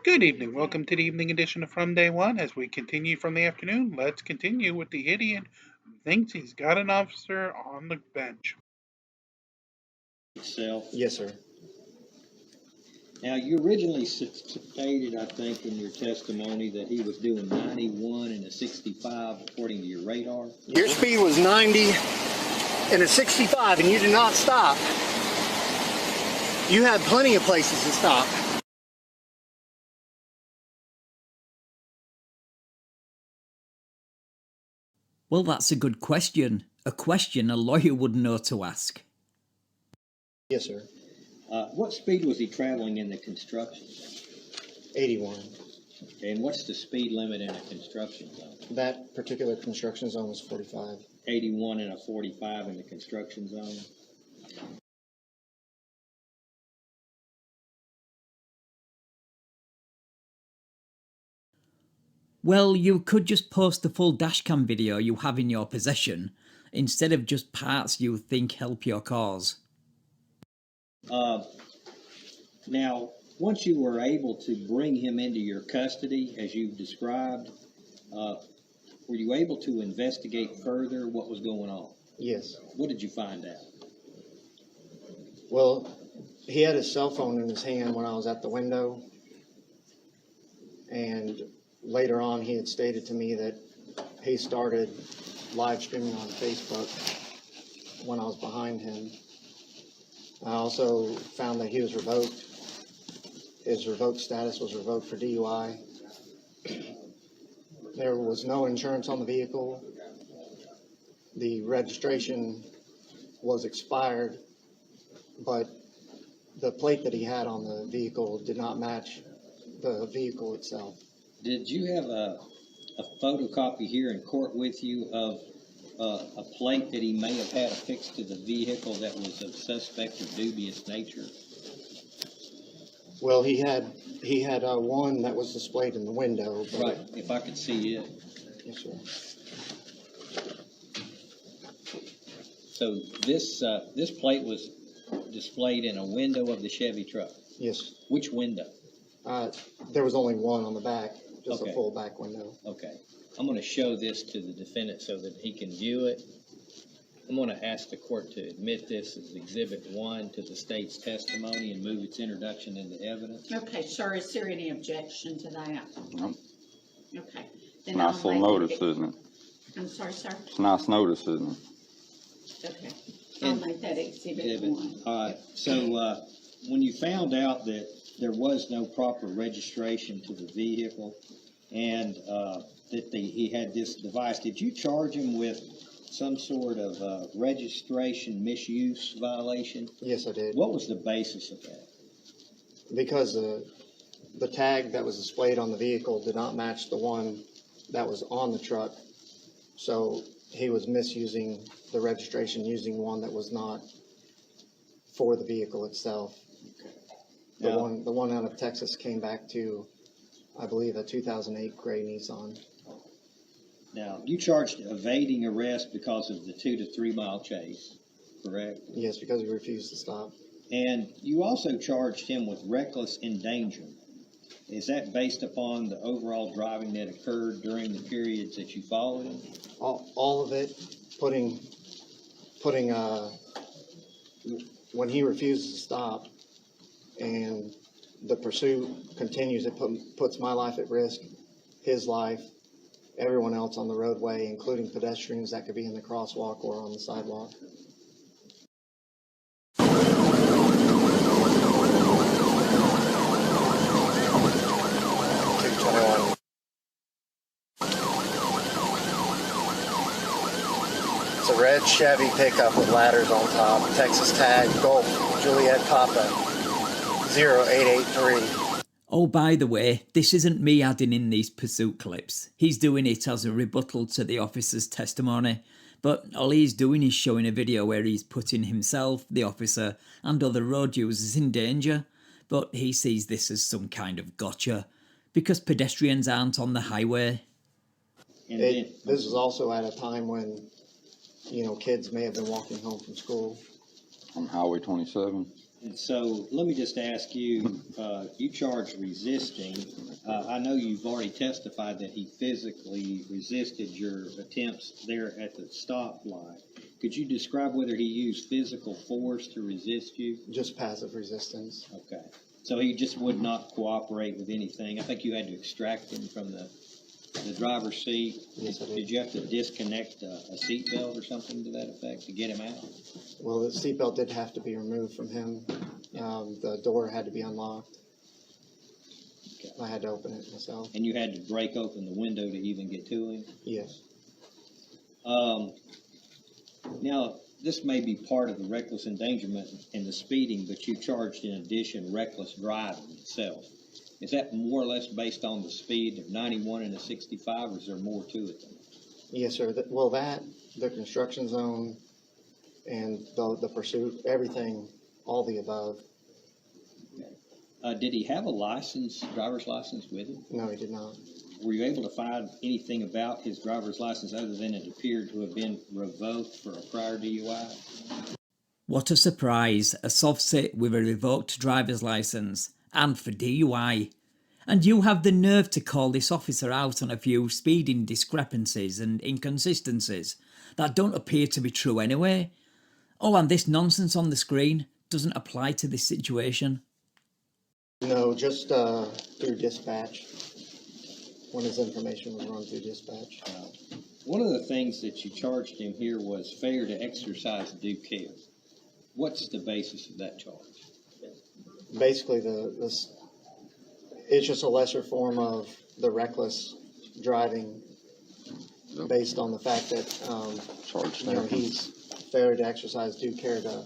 Good evening. Welcome to the evening edition of From Day One. As we continue from the afternoon, let's continue with the idiot who thinks he's got an officer on the bench. Itself. Yes, sir. Now, you originally stated, I think, in your testimony that he was doing 91 and a 65 according to your radar. Your speed was 90 and a 65, and you did not stop. You had plenty of places to stop. Well, that's a good question. A question a lawyer would know to ask. Yes, sir. What speed was he traveling in the construction? 81. Okay, and what's the speed limit in a construction zone? That particular construction zone was 45. 81 and a 45 in the construction zone. Well, you could just post the full dashcam video you have in your possession, instead of just parts you think help your cause. Now, once you were able to bring him into your custody, as you've described, were you able to investigate further what was going on? Yes. What did you find out? Well, he had his cell phone in his hand when I was at the window, and later on he had stated to me that he started live streaming on Facebook when I was behind him. I also found that he was revoked. His revoked status was revoked for DUI. There was no insurance on the vehicle. The registration was expired, but the plate that he had on the vehicle did not match the vehicle itself. Did you have a photocopy here in court with you of a plate that he may have had affixed to the vehicle that was of suspect or dubious nature? Well, he had one that was displayed in the window. But right, if I could see it. Yes, sir. So this plate was displayed in a window of the Chevy truck? Yes. Which window? There was only one on the back, just Okay. a full back window. Okay. I'm going to show this to the defendant so that he can view it. I'm going to ask the court to admit this as Exhibit 1 to the state's testimony and move its introduction into evidence. Okay, sir, is there any objection to that? No. Okay. Then Nice I'll little make notice, isn't it? I'm sorry, sir? It's a nice notice, isn't it? Okay. I'll make that exhibit 1. All right. So when you found out that there was no proper registration to the vehicle and that he had this device, did you charge him with some sort of registration misuse violation? Yes, I did. What was the basis of that? Because the tag that was displayed on the vehicle did not match the one that was on the truck, so he was misusing the registration using one that was not for the vehicle itself. Okay. The one out of Texas came back to, I believe, a 2008 gray Nissan. Now, you charged evading arrest because of the 2 to 3 mile chase, correct? Yes, because he refused to stop. And you also charged him with reckless endangerment. Is that based upon the overall driving that occurred during the periods that you followed him? All of it, putting when he refuses to stop and the pursuit continues, it puts my life at risk, his life, everyone else on the roadway, including pedestrians that could be in the crosswalk or on the sidewalk. It's a red Chevy pickup with ladders on top, Texas tag, Golf, Juliet Papa, 0883. Oh, by the way, this isn't me adding in these pursuit clips. He's doing it as a rebuttal to the officer's testimony. But all he's doing is showing a video where he's putting himself, the officer, and other road users in danger. But he sees this as some kind of gotcha, because pedestrians aren't on the highway. This is also at a time when, kids may have been walking home from school. On Highway 27. And so let me just ask you, you charged resisting. I know you've already testified that he physically resisted your attempts there at the stoplight. Could you describe whether he used physical force to resist you? Just passive resistance. Okay. So he just would not cooperate with anything. I think you had to extract him from the driver's seat. Yes, I did. Did you have to disconnect a seat belt or something to that effect to get him out? Well, the seatbelt did have to be removed from him. The door had to be unlocked. Okay. I had to open it myself. And you had to break open the window to even get to him? Yes. Now, this may be part of the reckless endangerment and the speeding, but you charged in addition reckless driving itself. Is that more or less based on the speed of 91 and a 65, or is there more to it than that? Yes, sir. The construction zone, and the pursuit, everything, all the above. Did he have a license, driver's license with him? No, he did not. Were you able to find anything about his driver's license other than it appeared to have been revoked for a prior DUI? What a surprise, a Sov Cit with a revoked driver's licence, and for DUI. And you have the nerve to call this officer out on a few speeding discrepancies and inconsistencies that don't appear to be true anyway. Oh, and this nonsense on the screen doesn't apply to this situation. No, just through dispatch. When his information was run through dispatch. One of the things that you charged him here was failure to exercise due care. What's the basis of that charge? Basically, it's just a lesser form of the reckless driving, based on the fact that he's failure to exercise due care to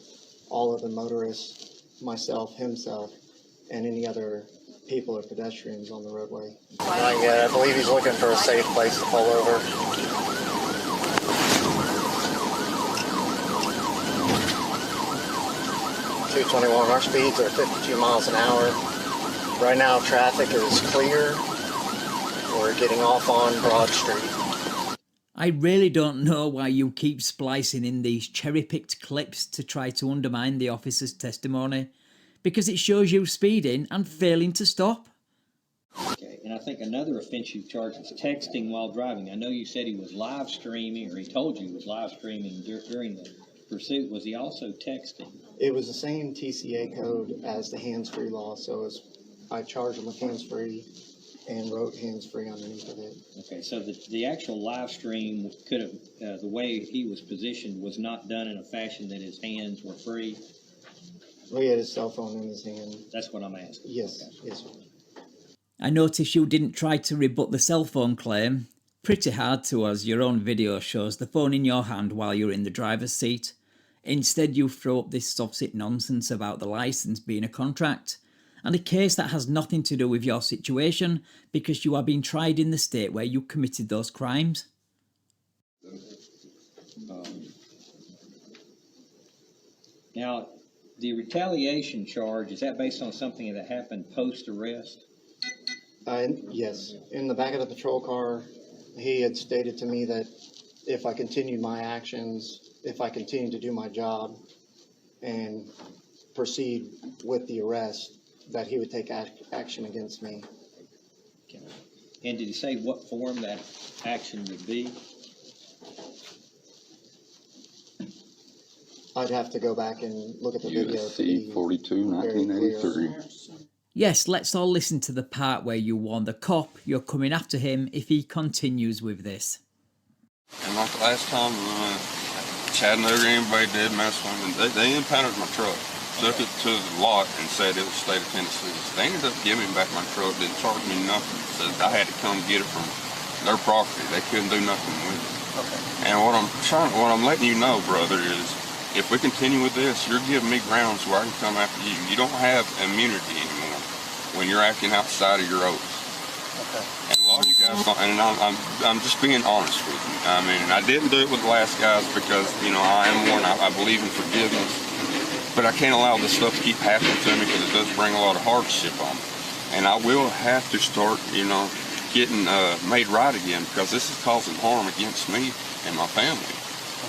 all of the motorists, myself, himself, and any other people or pedestrians on the roadway. Not yet. I believe he's looking for a safe place to pull over. 221. Our speeds are 52 miles an hour. Right now, traffic is clear. We're getting off on Broad Street. I really don't know why you keep splicing in these cherry-picked clips to try to undermine the officer's testimony, because it shows you speeding and failing to stop. Okay, and I think another offense you charged is texting while driving. I know you said he was live streaming, or he told you he was live streaming during the pursuit. Was he also texting? It was the same TCA code as the hands-free law, so I charged him with hands-free and wrote hands-free underneath of it. Okay, so the actual live stream could have, the way he was positioned was not done in a fashion that his hands were free? Well, he had his cell phone in his hand. That's what I'm asking. Yes, Okay. yes, sir. I notice you didn't try to rebut the cell phone claim. Pretty hard to, as your own video shows the phone in your hand while you're in the driver's seat. Instead, you throw up this Sov Cit nonsense about the licence being a contract, and a case that has nothing to do with your situation because you are being tried in the state where you committed those crimes. Now, the retaliation charge, is that based on something that happened post-arrest? Yes. In the back of the patrol car, he had stated to me that if I continued my actions, if I continued to do my job and proceed with the arrest, that he would take action against me. Okay. And did he say what form that action would be? I'd have to go back and look at the video to be USC 42, very clear. 1983. Yes, let's all listen to the part where you warn the cop you're coming after him if he continues with this. And like the last time, Chattanooga, anybody did mess with me. They impounded my truck, took it to the lot and said it was state of Tennessee. They ended up giving me back my truck, didn't charge me nothing. Said I had to come get it from their property. They couldn't do nothing with it. Okay. And what I'm letting you know, brother, is if we continue with this, you're giving me grounds where I can come after you. You don't have immunity anymore when you're acting outside of your oath. Okay. And a lot of you guys don't, and I'm just being honest with you. I mean, I didn't do it with the last guys because, I am one, I believe in forgiveness. But I can't allow this stuff to keep happening to me because it does bring a lot of hardship on me. And I will have to start, getting made right again because this is causing harm against me and my family.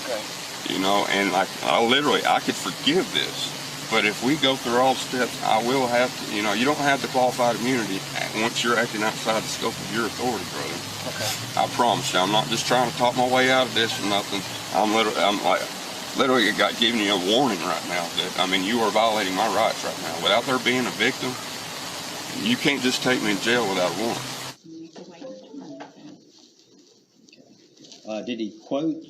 Okay. And I could forgive this. But if we go through all the steps, I will have to, you don't have the qualified immunity once you're acting outside the scope of your authority, brother. Okay. I promise you, I'm not just trying to talk my way out of this or nothing. I'm literally giving you a warning right now that, you are violating my rights right now. Without there being a victim, you can't just take me in jail without a warrant. You need to wait your turn. Did he quote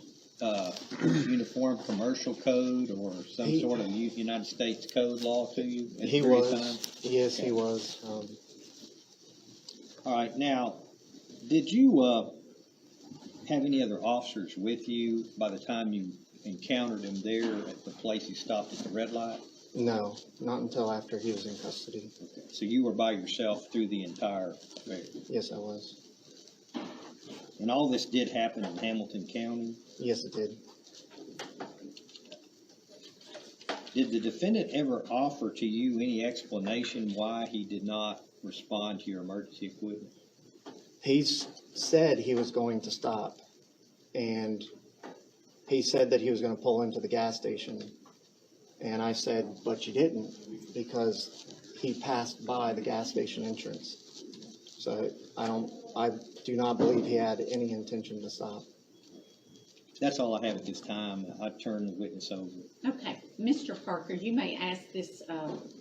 Uniform Commercial Code or some sort of United States code law to you? He was. Yes, he was. All right. Now, did you have any other officers with you by the time you encountered him there at the place he stopped at the red light? No, not until after he was in custody. Okay. So you were by yourself through the entire raid? Yes, I was. And all this did happen in Hamilton County? Yes, it did. Did the defendant ever offer to you any explanation why he did not respond to your emergency equipment? He said he was going to stop, and he said that he was going to pull into the gas station. And I said, but you didn't, because he passed by the gas station entrance. So I do not believe he had any intention to stop. That's all I have at this time. I turn the witness over. Okay, Mr. Parker, you may ask this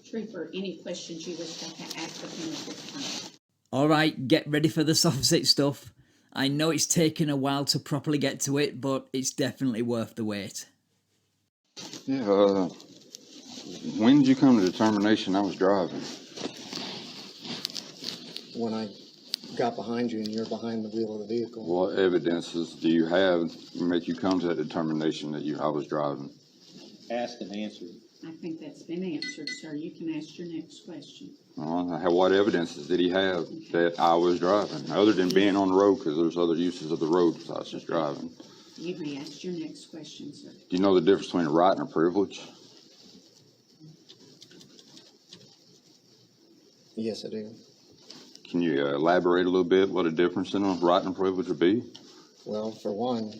trooper any questions you wish to ask of him at this time. All right, get ready for the Sov Cit stuff. I know it's taken a while to properly get to it, but it's definitely worth the wait. Yeah, when did you come to the determination I was driving? When I got behind you and you're behind the wheel of the vehicle. What evidences do you have to make you come to that determination that I was driving? Asked and answered. I think that's been answered, sir. You can ask your next question. What evidences did he have that I was driving, other than being on the road, because there's other uses of the road besides just driving? You may ask your next question, sir. Do you know the difference between a right and a privilege? Yes, I do. Can you elaborate a little bit what a difference in a right and a privilege would be? Well, for one,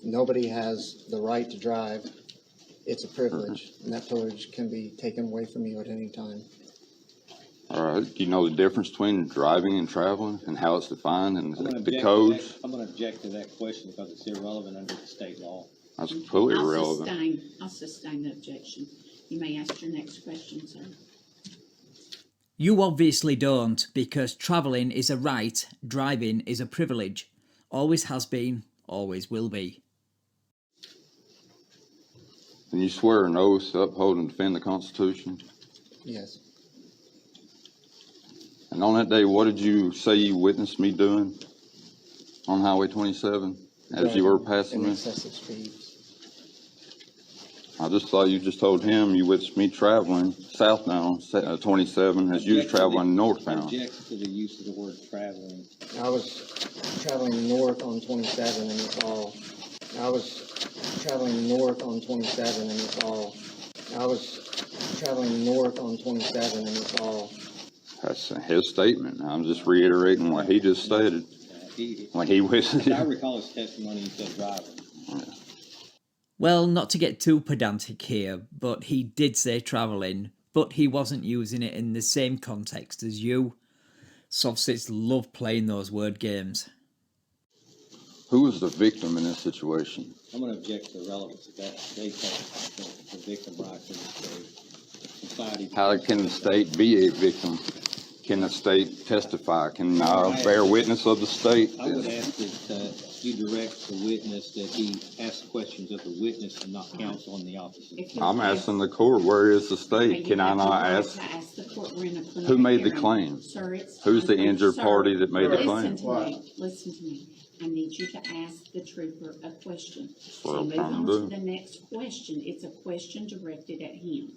nobody has the right to drive. It's a privilege, and that privilege can be taken away from you at any time. All right. Do you know the difference between driving and traveling and how it's defined and I'm gonna the object codes? I'm going to object to that question because it's irrelevant under the state law. That's completely irrelevant. I'll sustain the objection. You may ask your next question, sir. You obviously don't, because travelling is a right, driving is a privilege. Always has been, always will be. Can you swear an oath to uphold and defend the Constitution? Yes. And on that day, what did you say you witnessed me doing on Highway 27 as you were passing in me? excessive speeds. I just thought you just told him you witnessed me traveling southbound 27 as you was traveling northbound. Object to the use of the word traveling. I was traveling north on 27 and it's all. I was traveling north on 27 and it's all. I was traveling north on 27 and it's all. That's his statement. I'm just reiterating what he just stated. When he was. As I recall his testimony, he said driving. Yeah. Well, not to get too pedantic here, but he did say travelling, but he wasn't using it in the same context as you. Sov Cits love playing those word games. Who was the victim in this situation? I'm going to object to the relevance of that. They take the victim right to the state. Society. How can the state be a victim? Can the state testify? Can bear witness of the state? I would ask that you direct the witness that he ask questions of the witness and not counsel in the opposite. I'm asking the court, where is the state? Can I not ask? Who made the claim? Sir, Who's the injured party that made the claim? Listen to me. I need you to ask the trooper a question. What I'm Move trying on to to do. the next question. It's a question directed at him.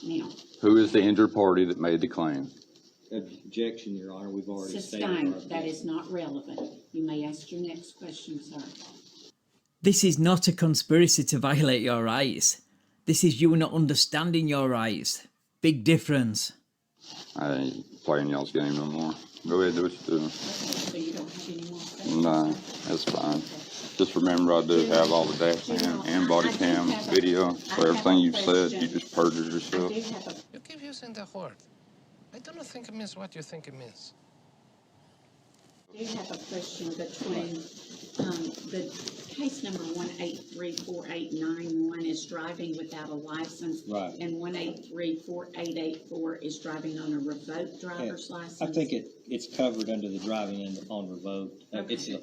Now, Who is the injured party that made the claim? Objection, Your Honor. We've already stated our sustained, objection. that is not relevant. You may ask your next question, sir. This is not a conspiracy to violate your rights. This is you not understanding your rights. Big difference. I ain't playing y'all's game no more. Go ahead, do what you're doing. Okay, so you don't have any more questions? No, that's fine. Just remember, I do have all the dash cam and body cam video, so everything you've said, you just perjured I yourself. do have a You keep using that word. I do not think it means what you think it means. do have a question between, the case number 1834891 is driving without a license. Right. And 1834884 is driving on a revoked driver's license. I think it's covered under the driving on revoked. It's a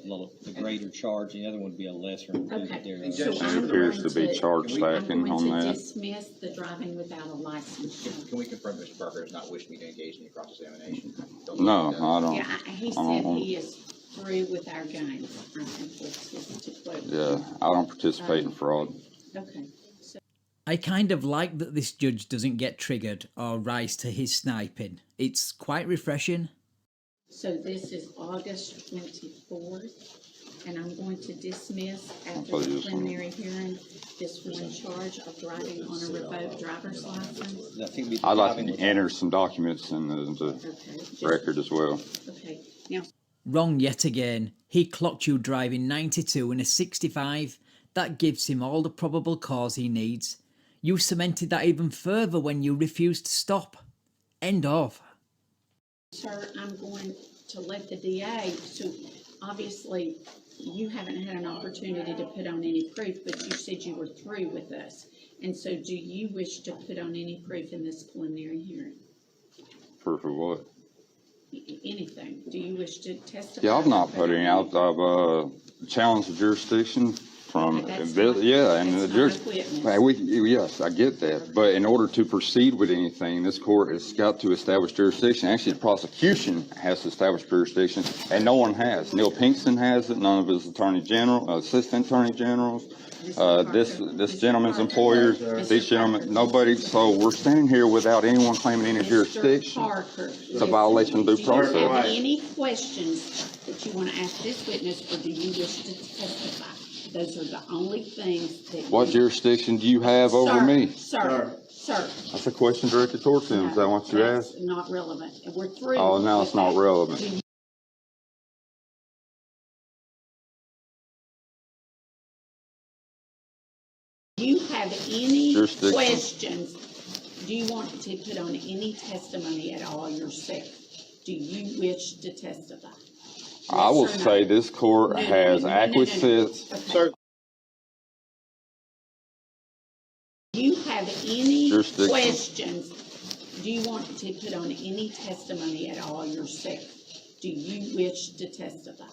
greater charge, the other one would be a lesser. Okay. So So It I'm appears going to be charge stacking I'm on going to that. dismiss the driving without a license. Can we confirm Mr. Parker has not wished me to engage in any cross-examination? No, I don't. Yeah, he said he is through with our games. I think to quote. Yeah, I don't participate in fraud. Okay. I kind of like that this judge doesn't get triggered or rise to his sniping. It's quite refreshing. So this is August 24th, and I'm going to dismiss after the preliminary hearing this one charge of driving on a revoked driver's license. I'd like to enter some documents in the record as well. Okay. Now, Wrong yet again. He clocked you driving 92 in a 65. That gives him all the probable cause he needs. You cemented that even further when you refused to stop. End of. sir, I'm going to let the DA, so obviously you haven't had an opportunity to put on any proof, but you said you were through with us. And so do you wish to put on any proof in this preliminary hearing? Proof of what? Anything? Do you wish to testify? Yeah, I've not put any out. I've challenged the jurisdiction from, That's and the not a jurisdiction. witness. Yes, I get that. But in order to proceed with anything, this court has got to establish jurisdiction. Actually, the prosecution has to establish jurisdiction, and no one has. Neil Pinkston has it. None of his attorney general, assistant attorney generals. This gentleman's employers, these gentlemen, nobody. So we're standing here without anyone claiming any jurisdiction. It's a violation of due process. Do you have any questions that you want to ask this witness, or do you wish to testify? Those are the only things that. What jurisdiction do you have over me? Sir. That's a question directed towards him. Is that what you asked? That's not relevant. We're through. Oh, now with it's not that. relevant. Do you have any Jurisdiction. questions? Do you want to put on any testimony at all yourself? Do you wish to testify? I will Yes or no? say this court No, has no. acquiesced. Okay. Do you have any Jurisdiction. questions? Do you want to put on any testimony at all yourself? Do you wish to testify?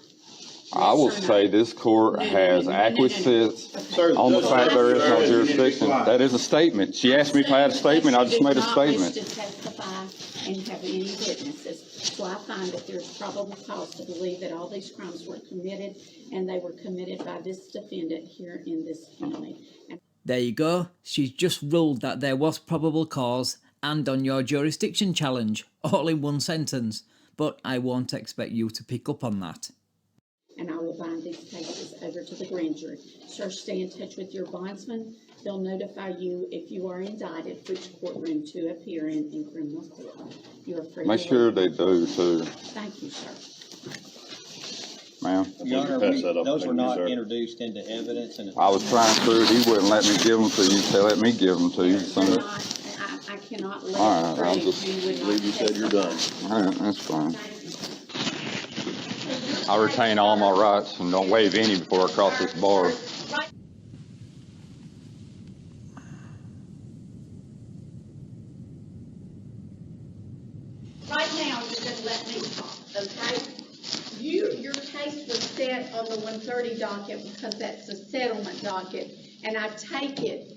I will Yes or no? say this court has acquiesced on the fact there is no jurisdiction. That is a statement. She asked me if I had a statement. I just made a statement. Do not wish to testify and have any witnesses. So I find that there's probable cause to believe that all these crimes were committed, and they were committed by this defendant here in this county. There you go. She's just ruled that there was probable cause and on your jurisdiction challenge, all in one sentence. But I won't expect you to pick up on that. And I will bind these cases over to the grand jury. Sir, stay in touch with your bondsman. They'll notify you if you are indicted, which courtroom to appear in criminal court. You are free. Make sure they do too, Thank you, sir. ma'am. Your Honor, those were not introduced into evidence, and I was trying to, he wouldn't let me give them to you. They let me give them to you. So, I cannot let all right, it I'll through. just You would not You said you're done. all right, that's fine. I retain all my rights and don't waive any before I cross this bar. Right now, you're going to let me talk, okay? Your case was set on the 130 docket because that's the settlement docket, and I take it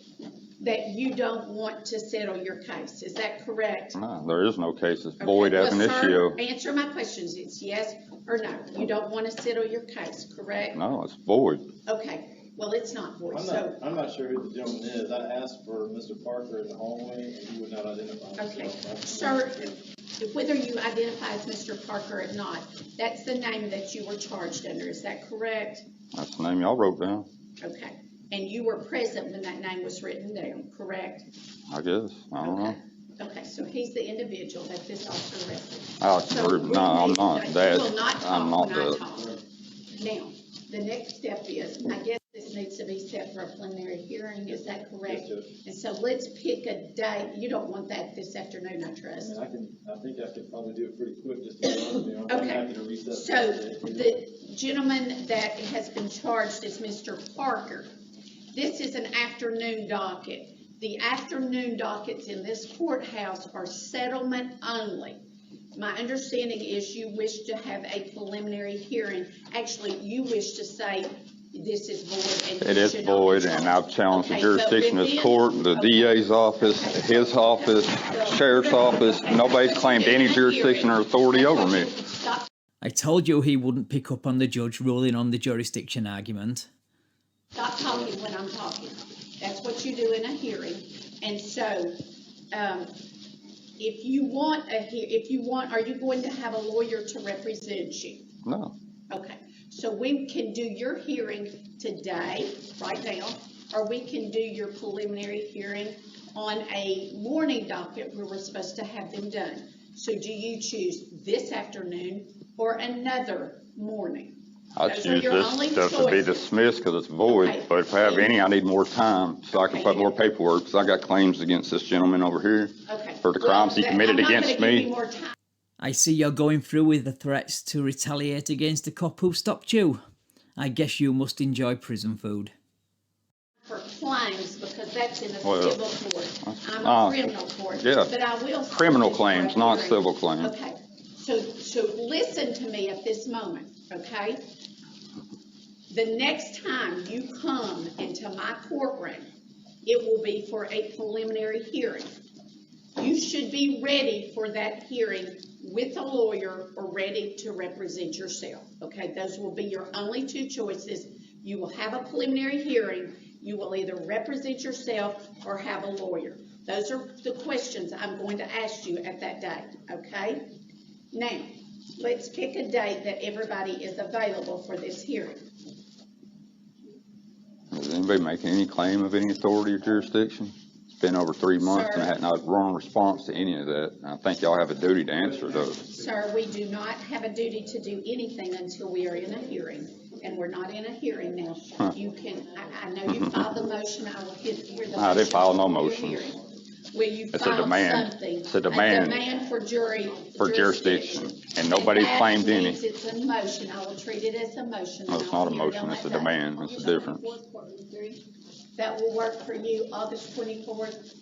that you don't want to settle your case. Is that correct? No, there is no case. It's Okay, void ab well, initio. sir, answer my questions. It's yes or no. You don't want to settle your case, correct? No, it's void. Okay, well, it's not void, so, I'm not sure who the gentleman is. I asked for Mr. Parker in the hallway, and he would not identify himself. okay. Sir, whether you identify as Mr. Parker or not, that's the name that you were charged under. Is that correct? That's the name y'all wrote down, Okay. And you were present when that name was written down, correct? I guess. I don't know. Okay. Okay, so he's the individual that this officer arrested. Oh, So we no, I'm need to not say- that. You will not I'm talk not when I that. talk. Now, the next step is, I guess this needs to be set for a preliminary hearing, is that correct? Yes, Judge. And so let's pick a date. You don't want that this afternoon, I trust. I think I could probably do it pretty quick, just to be honest with you. I'm Okay. happy to reset. So the gentleman that has been charged is Mr. Parker. This is an afternoon docket. The afternoon dockets in this courthouse are settlement only. My understanding is you wish to have a preliminary hearing. Actually, you wish to say this is void and It you is should not be void, charged. and I've challenged the Okay, but jurisdiction of this within- court, the okay. DA's office, his office, sheriff's office. Nobody's claimed any jurisdiction or authority over me. Stop. I told you he wouldn't pick up on the judge ruling on the jurisdiction argument. Stop talking when I'm talking. That's what you do in a hearing. And so, if you want are you going to have a lawyer to represent you? No. Okay, so we can do your hearing today, right now, or we can do your preliminary hearing on a morning docket where we're supposed to have them done. So do you choose this afternoon or another morning? I Those are choose your this only stuff to be choices. dismissed because it's void, Okay. but if I have any, I need more time so I can put more paperwork, because I got claims against this gentleman over here Okay. for the crimes he committed against I'm not gonna give you me. more time. I see you're going through with the threats to retaliate against the cop who stopped you. I guess you must enjoy prison food. For claims, because that's in a Well, civil court. I'm uh, a criminal court. yeah. But I will. Criminal say claims, for a not hearing. civil claims. Okay, so listen to me at this moment, okay? The next time you come into my courtroom, it will be for a preliminary hearing. You should be ready for that hearing with a lawyer or ready to represent yourself, okay? Those will be your only two choices. You will have a preliminary hearing. You will either represent yourself or have a lawyer. Those are the questions I'm going to ask you at that date, okay? Now, let's pick a date that everybody is available for this hearing. Is anybody making any claim of any authority or jurisdiction? It's been over 3 months and I had not wrong response to any of that. And I think y'all have a duty to answer those. Sir, we do not have a duty to do anything until we are in a hearing, and we're not in a hearing now. Huh. You can, I know you filed the motion, I will hear the I didn't file no motion. motions. Well, you It's a filed demand. something. It's a demand. A demand for Jurisdiction. And nobody's claimed any. That means it's a motion, I will treat it as a motion. No, and it's I'll not a hear it motion, on it's a that day. demand. That's the difference. That will work for you, August 24th,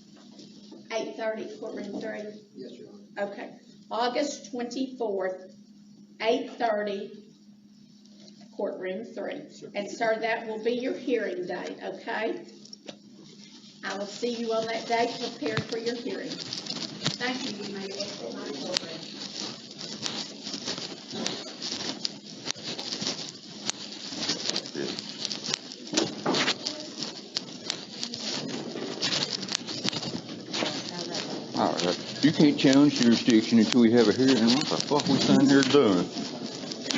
8:30, courtroom 3? Yes, Your Honor. Okay, August 24th, 8:30, courtroom 3. And sir, that will be your hearing date, okay? I will see you on that date, prepared for your hearing. Thank you, you may exit my courtroom. All right. You can't challenge jurisdiction until we have a hearing. What the fuck we sitting here doing?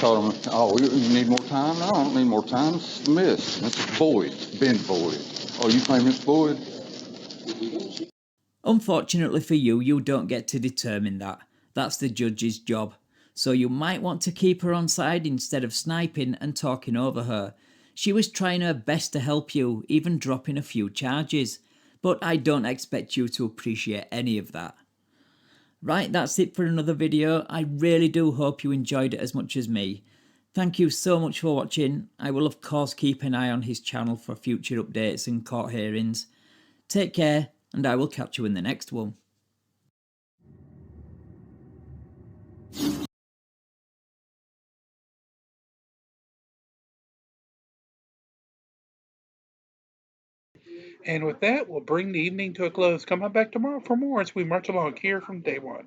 Told them, oh, you need more time? No, I don't need more time. It's missed. It's void. It's been void. Oh, you claim it's void? Unfortunately for you, you don't get to determine that. That's the judge's job. So you might want to keep her on side instead of sniping and talking over her. She was trying her best to help you, even dropping a few charges. But I don't expect you to appreciate any of that. Right, that's it for another video. I really do hope you enjoyed it as much as me. Thank you so much for watching. I will of course keep an eye on his channel for future updates and court hearings. Take care, and I will catch you in the next one. And with that, we'll bring the evening to a close. Come on back tomorrow for more as we march along here from day one.